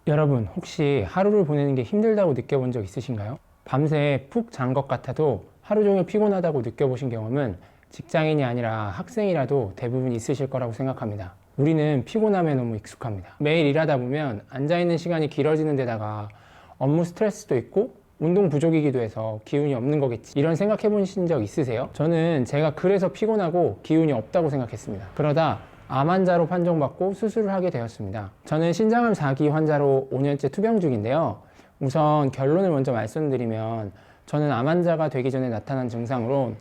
여러분, 혹시 하루를 보내는 게 힘들다고 느껴본 적 있으신가요? 밤새 푹 잔 것 같아도 하루 종일 피곤하다고 느껴보신 경험은 직장인이 아니라 학생이라도 대부분 있으실 거라고 생각합니다. 우리는 피곤함에 너무 익숙합니다. 매일 일하다 보면 앉아있는 시간이 길어지는 데다가 업무 스트레스도 있고 운동 부족이기도 해서 기운이 없는 거겠지, 이런 생각해 보신 적 있으세요? 저는 제가 그래서 피곤하고 기운이 없다고 생각했습니다. 그러다 암 환자로 판정받고 수술을 하게 되었습니다. 저는 신장암 4기 환자로 5년째 투병 중인데요. 우선 결론을 먼저 말씀드리면 저는 암 환자가 되기 전에 나타난 증상으론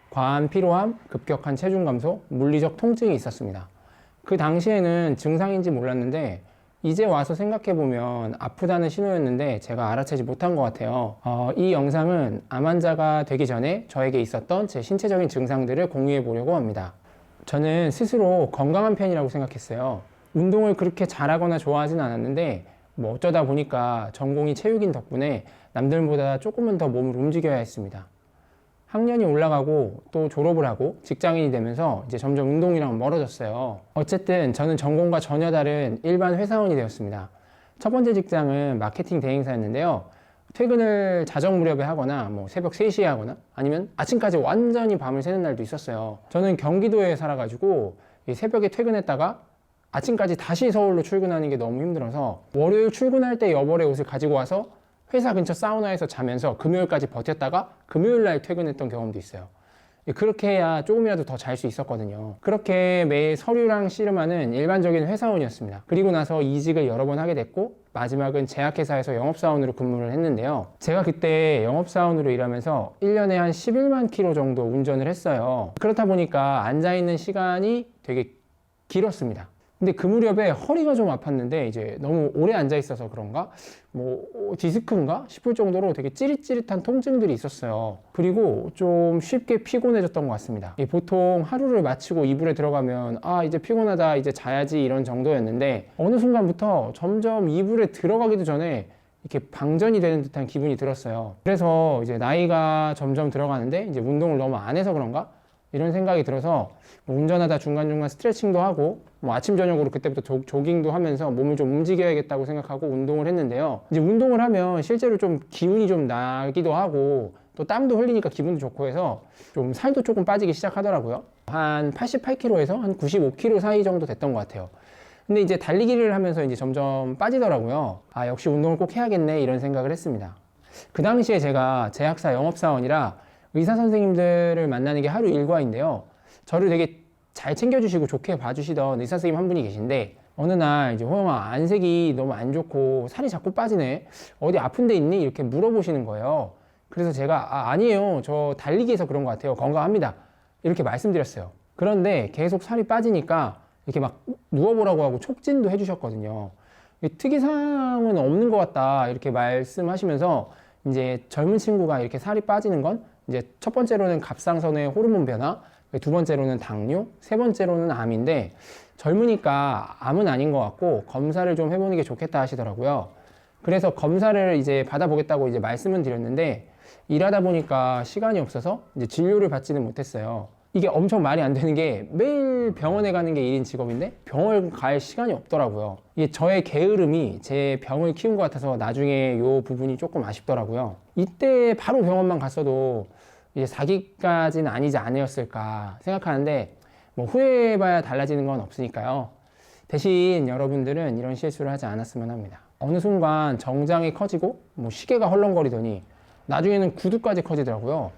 과한 피로함, 급격한 체중 감소, 물리적 통증이 있었습니다. 그 당시에는 증상인지 몰랐는데 이제 와서 생각해보면 아프다는 신호였는데 제가 알아채지 못한 것 같아요. 이 영상은 암 환자가 되기 전에 저에게 있었던 제 신체적인 증상들을 공유해 보려고 합니다. 저는 스스로 건강한 편이라고 생각했어요. 운동을 그렇게 잘하거나 좋아하진 않았는데 뭐 어쩌다 보니까 전공이 체육인 덕분에 남들보다 조금은 더 몸을 움직여야 했습니다. 학년이 올라가고 또 졸업을 하고 직장인이 되면서 이제 점점 운동이랑 멀어졌어요. 어쨌든 저는 전공과 전혀 다른 일반 회사원이 되었습니다. 첫 번째 직장은 마케팅 대행사였는데요. 퇴근을 자정 무렵에 하거나 뭐 새벽 3시에 하거나 아니면 아침까지 완전히 밤을 새는 날도 있었어요. 저는 경기도에 살아가지고 새벽에 퇴근했다가 아침까지 다시 서울로 출근하는 게 너무 힘들어서 월요일 출근할 때 여벌의 옷을 가지고 와서 회사 근처 사우나에서 자면서 금요일까지 버텼다가 금요일 날 퇴근했던 경험도 있어요. 그렇게 해야 조금이라도 더 잘 수 있었거든요. 그렇게 매일 서류랑 씨름하는 일반적인 회사원이었습니다. 그리고 나서 이직을 여러 번 하게 됐고 마지막은 제약회사에서 영업사원으로 근무를 했는데요. 제가 그때 영업사원으로 일하면서 1년에 한 11만 킬로 정도 운전을 했어요. 그렇다 보니까 앉아있는 시간이 되게 길었습니다. 근데 그 무렵에 허리가 좀 아팠는데 이제 너무 오래 앉아 있어서 그런가? 뭐 디스크인가 싶을 정도로 되게 찌릿찌릿한 통증들이 있었어요. 그리고 좀 쉽게 피곤해졌던 것 같습니다. 보통 하루를 마치고 이불에 들어가면 이제 피곤하다, 이제 자야지, 이런 정도였는데 어느 순간부터 점점 이불에 들어가기도 전에 이렇게 방전이 되는 듯한 기분이 들었어요. 그래서 이제 나이가 점점 들어가는데 이제 운동을 너무 안 해서 그런가? 이런 생각이 들어서 뭐 운전하다 중간중간 스트레칭도 하고 뭐 아침 저녁으로 그때부터 조깅도 하면서 몸을 좀 움직여야겠다고 생각하고 운동을 했는데요. 이제 운동을 하면 실제로 좀 기운이 좀 나기도 하고 또 땀도 흘리니까 기분도 좋고 해서 좀 살도 조금 빠지기 시작하더라고요. 한 88kg에서 한 95kg 사이 정도 됐던 것 같아요. 근데 이제 달리기를 하면서 이제 점점 빠지더라고요. 역시 운동을 꼭 해야겠네, 이런 생각을 했습니다. 그 당시에 제가 제약사 영업사원이라 의사 선생님들을 만나는 게 하루 일과인데요. 저를 되게 잘 챙겨주시고 좋게 봐주시던 의사 선생님 한 분이 계신데 어느 날 이제 호영아, 안색이 너무 안 좋고 살이 자꾸 빠지네, 어디 아픈 데 있니? 이렇게 물어보시는 거예요. 그래서 제가 아니에요, 저 달리기해서 그런 것 같아요, 건강합니다, 이렇게 말씀드렸어요. 그런데 계속 살이 빠지니까 이렇게 막 누워보라고 하고 촉진도 해주셨거든요. 특이사항은 없는 것 같다, 이렇게 말씀하시면서 이제 젊은 친구가 이렇게 살이 빠지는 건 이제 첫 번째로는 갑상선의 호르몬 변화, 두 번째로는 당뇨, 세 번째로는 암인데 젊으니까 암은 아닌 것 같고 검사를 좀 해보는 게 좋겠다 하시더라고요. 그래서 검사를 이제 받아보겠다고 이제 말씀은 드렸는데 일하다 보니까 시간이 없어서 이제 진료를 받지는 못했어요. 이게 엄청 말이 안 되는 게 매일 병원에 가는 게 1인 직업인데 병원 갈 시간이 없더라고요. 이게 저의 게으름이 제 병을 키운 것 같아서 나중에 이 부분이 조금 아쉽더라고요. 이때 바로 병원만 갔어도 이제 4기까지는 아니지 않았을까 생각하는데 뭐 후회해봐야 달라지는 건 없으니까요. 대신 여러분들은 이런 실수를 하지 않았으면 합니다. 어느 순간 정장이 커지고 뭐 시계가 헐렁거리더니 나중에는 구두까지 커지더라고요.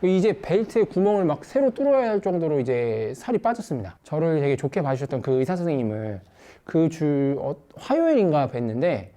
이제 벨트에 구멍을 막 새로 뚫어야 할 정도로 이제 살이 빠졌습니다. 저를 되게 좋게 봐주셨던 그 의사 선생님을 화요일인가 뵀는데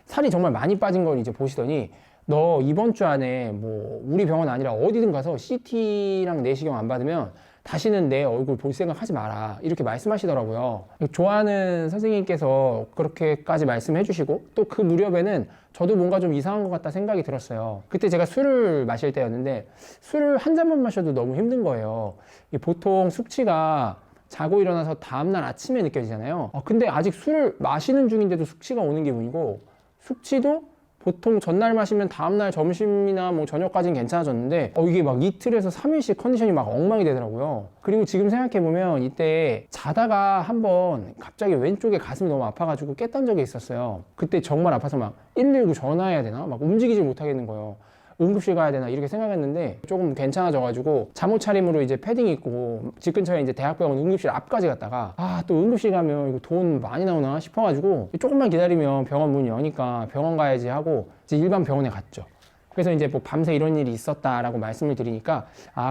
살이 정말 많이 빠진 걸 이제 보시더니 너 이번 주 안에 뭐 우리 병원 아니라 어디든 가서 CT랑 내시경 안 받으면 다시는 내 얼굴 볼 생각 하지 마라, 이렇게 말씀하시더라고요. 좋아하는 선생님께서 그렇게까지 말씀해 주시고 또 그 무렵에는 저도 뭔가 좀 이상한 것 같다 생각이 들었어요. 그때 제가 술을 마실 때였는데 술을 한 잔만 마셔도 너무 힘든 거예요. 보통 숙취가 자고 일어나서 다음날 아침에 느껴지잖아요. 근데 아직 술을 마시는 중인데도 숙취가 오는 기분이고 숙취도 보통 전날 마시면 다음날 점심이나 뭐 저녁까지는 괜찮아졌는데 이게 막 이틀에서 3일씩 컨디션이 막 엉망이 되더라고요. 그리고 지금 생각해보면 이때 자다가 한번 갑자기 왼쪽에 가슴이 너무 아파가지고 깼던 적이 있었어요. 그때 정말 아파서 막 119 전화해야 되나? 막 움직이지 못하겠는 거예요. 응급실 가야 되나 이렇게 생각했는데 조금 괜찮아져가지고 잠옷 차림으로 이제 패딩 입고 집 근처에 이제 대학병원 응급실 앞까지 갔다가 또 응급실 가면 이거 돈 많이 나오나 싶어가지고 조금만 기다리면 병원 문이 여니까 병원 가야지 하고 이제 일반 병원에 갔죠. 그래서 이제 뭐 밤새 이런 일이 있었다라고 말씀을 드리니까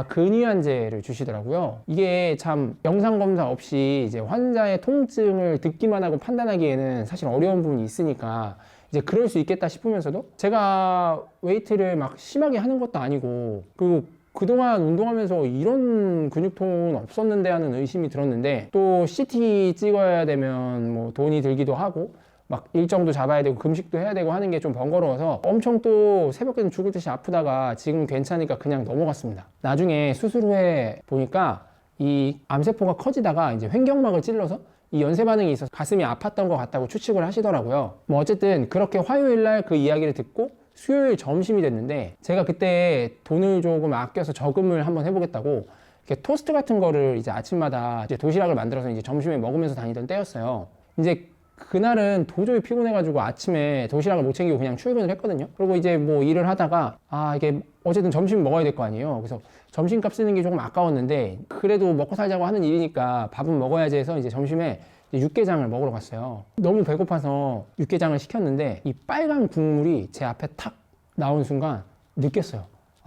근위안제를 주시더라고요. 이게 참 영상 검사 없이 이제 환자의 통증을 듣기만 하고 판단하기에는 사실 어려운 부분이 있으니까 이제 그럴 수 있겠다 싶으면서도 제가 웨이트를 막 심하게 하는 것도 아니고 그리고 그동안 운동하면서 이런 근육통은 없었는데 하는 의심이 들었는데 또 CT 찍어야 되면 뭐 돈이 들기도 하고 막 일정도 잡아야 되고 금식도 해야 되고 하는 게 좀 번거로워서 엄청 또 새벽에는 죽을 듯이 아프다가 지금은 괜찮으니까 그냥 넘어갔습니다. 나중에 수술 후에 보니까 이 암세포가 커지다가 이제 횡격막을 찔러서 이 연쇄 반응이 있어서 가슴이 아팠던 것 같다고 추측을 하시더라고요. 뭐 어쨌든 그렇게 화요일 날 그 이야기를 듣고 수요일 점심이 됐는데 제가 그때 돈을 조금 아껴서 저금을 한번 해보겠다고 이렇게 토스트 같은 거를 이제 아침마다 이제 도시락을 만들어서 이제 점심에 먹으면서 다니던 때였어요. 이제 그날은 도저히 피곤해가지고 아침에 도시락을 못 챙기고 그냥 출근을 했거든요. 그리고 이제 뭐 일을 하다가 이게 어쨌든 점심 먹어야 될 거 아니에요. 그래서 점심값 쓰는 게 조금 아까웠는데 그래도 먹고 살자고 하는 일이니까 밥은 먹어야지 해서 이제 점심에 육개장을 먹으러 갔어요. 너무 배고파서 육개장을 시켰는데 이 빨간 국물이 제 앞에 탁 나온 순간 느꼈어요.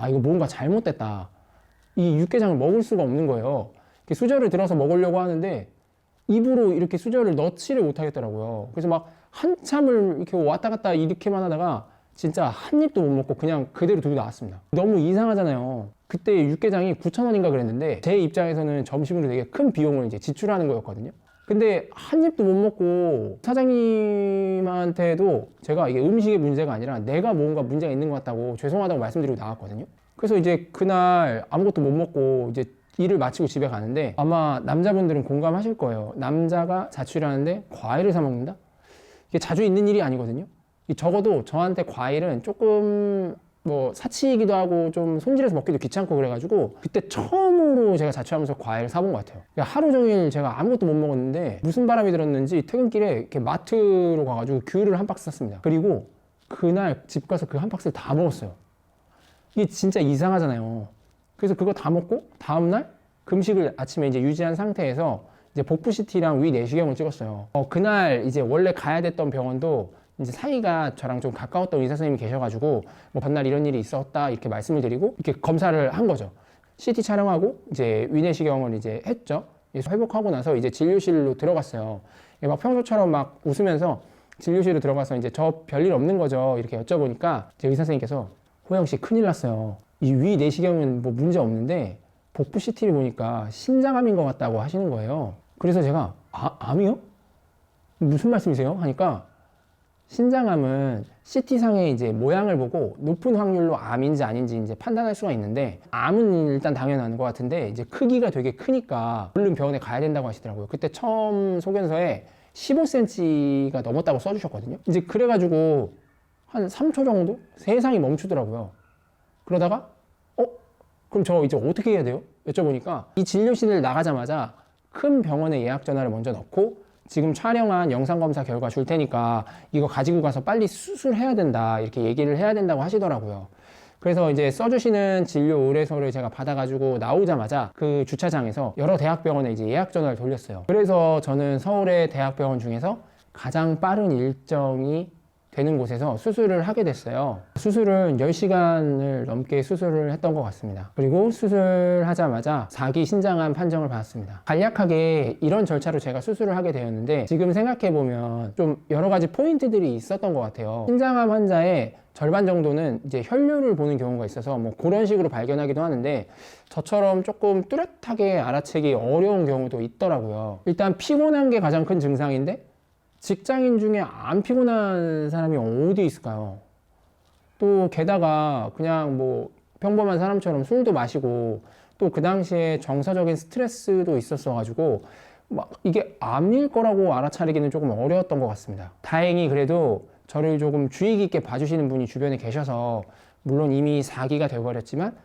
이거 뭔가 잘못됐다. 이 육개장을 먹을 수가 없는 거예요. 수저를 들어서 먹으려고 하는데 입으로 이렇게 수저를 넣지를 못하겠더라고요. 그래서 막 한참을 이렇게 왔다 갔다 이렇게만 하다가 진짜 한 입도 못 먹고 그냥 그대로 들고 나왔습니다. 너무 이상하잖아요. 그때 육개장이 9,000원인가 그랬는데 제 입장에서는 점심으로 되게 큰 비용을 이제 지출하는 거였거든요. 근데 한 입도 못 먹고 사장님한테도 제가 이게 음식의 문제가 아니라 내가 뭔가 문제가 있는 것 같다고 죄송하다고 말씀드리고 나왔거든요. 그래서 이제 그날 아무것도 못 먹고 이제 일을 마치고 집에 가는데 아마 남자분들은 공감하실 거예요. 남자가 자취를 하는데 과일을 사 먹는다? 이게 자주 있는 일이 아니거든요. 적어도 저한테 과일은 조금 뭐 사치이기도 하고 좀 손질해서 먹기도 귀찮고 그래가지고 그때 처음으로 제가 자취하면서 과일을 사본 것 같아요. 하루 종일 제가 아무것도 못 먹었는데 무슨 바람이 들었는지 퇴근길에 이렇게 마트로 가가지고 귤을 한 박스 샀습니다. 그리고 그날 집 가서 그 한 박스를 다 먹었어요. 이게 진짜 이상하잖아요. 그래서 그거 다 먹고 다음날 금식을 아침에 이제 유지한 상태에서 이제 복부CT랑 위 내시경을 찍었어요. 그날 이제 원래 가야 됐던 병원도 이제 사이가 저랑 좀 가까웠던 의사 선생님이 계셔가지고 뭐 전날 이런 일이 있었다 이렇게 말씀을 드리고 이렇게 검사를 한 거죠. CT 촬영하고 이제 위 내시경을 이제 했죠. 회복하고 나서 이제 진료실로 들어갔어요. 막 평소처럼 막 웃으면서 진료실로 들어가서 이제 저 별일 없는 거죠 이렇게 여쭤보니까 제 의사 선생님께서 호영 씨 큰일 났어요. 이 위 내시경은 뭐 문제 없는데 복부 CT를 보니까 신장암인 것 같다고 하시는 거예요. 그래서 제가 암이요? 무슨 말씀이세요? 하니까 신장암은 CT상의 이제 모양을 보고 높은 확률로 암인지 아닌지 이제 판단할 수가 있는데 암은 일단 당연한 것 같은데 이제 크기가 되게 크니까 얼른 병원에 가야 된다고 하시더라고요. 그때 처음 소견서에 15cm가 넘었다고 써주셨거든요. 이제 그래가지고 한 3초 정도 세상이 멈추더라고요. 그러다가 그럼 저 이제 어떻게 해야 돼요? 여쭤보니까 이 진료실을 나가자마자 큰 병원에 예약 전화를 먼저 넣고 지금 촬영한 영상검사 결과 줄 테니까 이거 가지고 가서 빨리 수술해야 된다 이렇게 얘기를 해야 된다고 하시더라고요. 그래서 이제 써주시는 진료 의뢰서를 제가 받아가지고 나오자마자 그 주차장에서 여러 대학병원에 이제 예약 전화를 돌렸어요. 그래서 저는 서울의 대학병원 중에서 가장 빠른 일정이 되는 곳에서 수술을 하게 됐어요. 수술은 10시간을 넘게 수술을 했던 것 같습니다. 그리고 수술하자마자 4기 신장암 판정을 받았습니다. 간략하게 이런 절차로 제가 수술을 하게 되었는데 지금 생각해보면 좀 여러 가지 포인트들이 있었던 것 같아요. 신장암 환자의 절반 정도는 이제 혈류를 보는 경우가 있어서 뭐 그런 식으로 발견하기도 하는데 저처럼 조금 뚜렷하게 알아채기 어려운 경우도 있더라고요. 일단 피곤한 게 가장 큰 증상인데 직장인 중에 안 피곤한 사람이 어디 있을까요? 또 게다가 그냥 뭐 평범한 사람처럼 술도 마시고 또 그 당시에 정서적인 스트레스도 있었어가지고 막 이게 암일 거라고 알아차리기는 조금 어려웠던 것 같습니다. 다행히 그래도 저를 조금 주의 깊게 봐주시는 분이 주변에 계셔서 물론 이미 4기가 되어버렸지만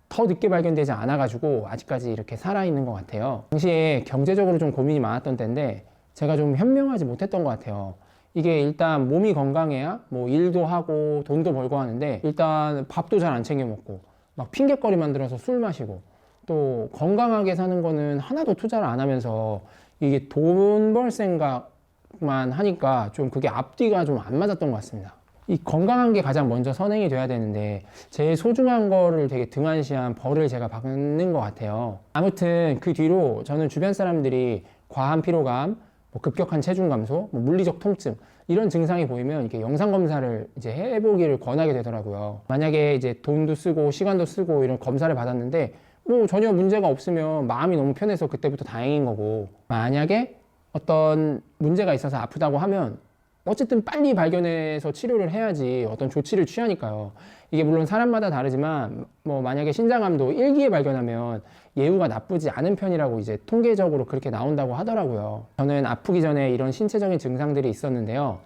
더 늦게 발견되지 않아가지고 아직까지 이렇게 살아있는 것 같아요. 당시에 경제적으로 좀 고민이 많았던 때인데 제가 좀 현명하지 못했던 것 같아요. 이게 일단 몸이 건강해야 뭐 일도 하고 돈도 벌고 하는데 일단 밥도 잘 안 챙겨 먹고 막 핑계거리 만들어서 술 마시고 또 건강하게 사는 거는 하나도 투자를 안 하면서 이게 돈 벌 생각만 하니까 좀 그게 앞뒤가 좀 안 맞았던 것 같습니다. 이 건강한 게 가장 먼저 선행이 돼야 되는데 제 소중한 거를 되게 등한시한 벌을 제가 받는 것 같아요. 아무튼 그 뒤로 저는 주변 사람들이 과한 피로감, 뭐 급격한 체중 감소, 뭐 물리적 통증 이런 증상이 보이면 이렇게 영상 검사를 이제 해보기를 권하게 되더라고요. 만약에 이제 돈도 쓰고 시간도 쓰고 이런 검사를 받았는데 뭐 전혀 문제가 없으면 마음이 너무 편해서 그때부터 다행인 거고, 만약에 어떤 문제가 있어서 아프다고 하면 어쨌든 빨리 발견해서 치료를 해야지 어떤 조치를 취하니까요. 이게 물론 사람마다 다르지만 뭐 만약에 신장암도 1기에 발견하면 예후가 나쁘지 않은 편이라고 이제 통계적으로 그렇게 나온다고 하더라고요. 저는 아프기 전에 이런 신체적인 증상들이 있었는데요.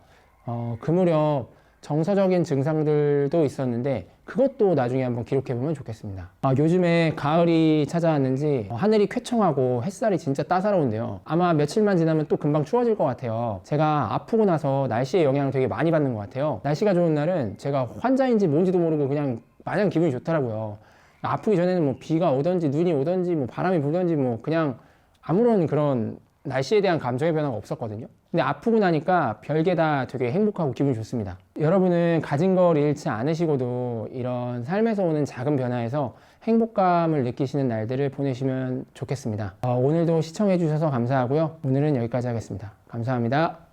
그 무렵 정서적인 증상들도 있었는데 그것도 나중에 한번 기록해 보면 좋겠습니다. 요즘에 가을이 찾아왔는지 하늘이 쾌청하고 햇살이 진짜 따사로운데요. 아마 며칠만 지나면 또 금방 추워질 것 같아요. 제가 아프고 나서 날씨의 영향을 되게 많이 받는 것 같아요. 날씨가 좋은 날은 제가 환자인지 뭔지도 모르고 그냥 마냥 기분이 좋더라고요. 아프기 전에는 뭐 비가 오던지 눈이 오던지 뭐 바람이 불던지 뭐 그냥 아무런 그런 날씨에 대한 감정의 변화가 없었거든요. 근데 아프고 나니까 별게 다 되게 행복하고 기분이 좋습니다. 여러분은 가진 걸 잃지 않으시고도 이런 삶에서 오는 작은 변화에서 행복감을 느끼시는 날들을 보내시면 좋겠습니다. 오늘도 시청해 주셔서 감사하고요. 오늘은 여기까지 하겠습니다. 감사합니다.